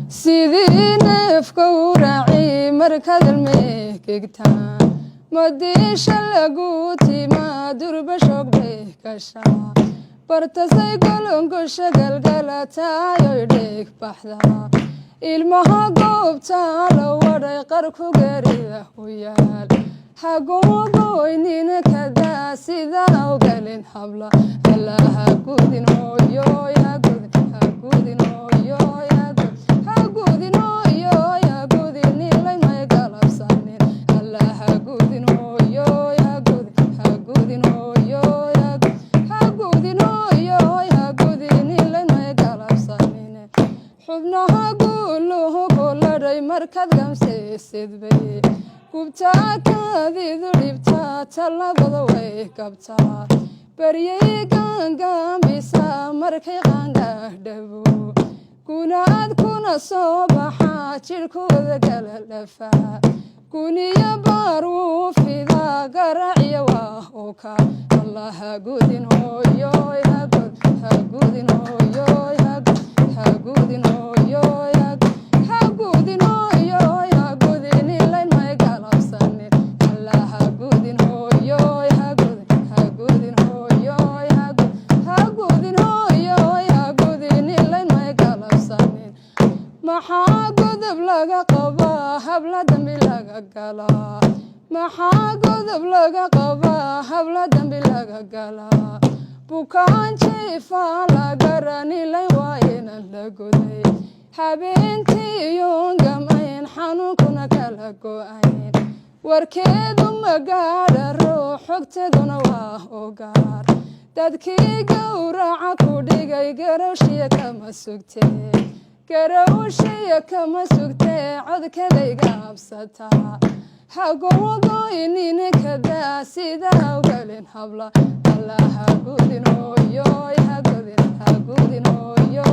سيدي نفكو راعي مركز الميكتان مديش اللقوتي ما درب شوق بيكشا برتسي قلنقو شغل قلتا يديك بحذا ilmaha goobta la waday qarku gariida u yaal hagogoynina kada sida ogalin habla allaha gudin hooyo ya gudin hooyo ya gudin hooyo ya gudin ilay may galabsanin allaha gudin hooyo ya gudin hooyo ya gudin hooyo ya gudin ilay may galabsanin xubnaha markad gamsaysidbay gubtaa kaadidu dhibtaa talabada way qabtaa baryay gaangambisa markay qaangaadhabo gunaad kuna soo baxaa jidhkooda kala dhafaa guniya baar wuu fidaa garaaciya waa oka allaha gudin hooyo ha gudin hooyo ha gudin hooyo maxaa godob laga qabaa habla dambi laga galaa maxaa godob laga qabaa habla dambi laga galaa bukaan jiifaa la garanilay waa inan la goday habeentii yoon gamayn xanuunkuna kala go'ayn warkeedu magaadha ruux xogteeduna waa ogaar dadkii gowraca ku dhigay garowshiya kama sugtee garawshiya kama sugtee codkadayga absataa hagowagoynina kadaa sida ogalin habla allaha gudin hooyo ha gudin hooyo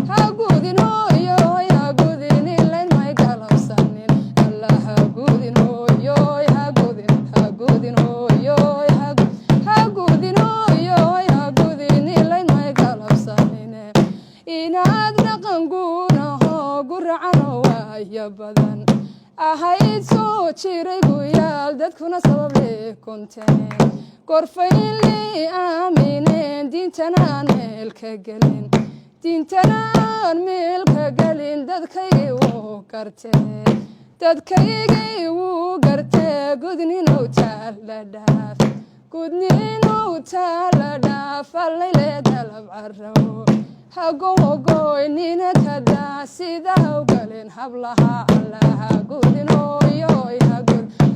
ha gudin hooyo ha gudin ilayn may galabsanin allaha gudin hooyo ha gudin hooyo ha gudin hooyo ha gudin ilayn may galabsanin inaad dhaqanguunaho guracano waaya badan ahayd soo jiray guyaal dadkuna sabab lee kunteen gorfaynlii aamineen diintana aan meelka gelin diintana aan meelka gelin dadkaygii wuu gartee gudninow taala dhaaf allayle dalab carabo hagogoynina kadaa sida ogalin hablaha allaha gudin hooyo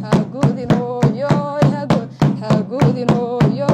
ha gudin hooyo ha gudin hooyo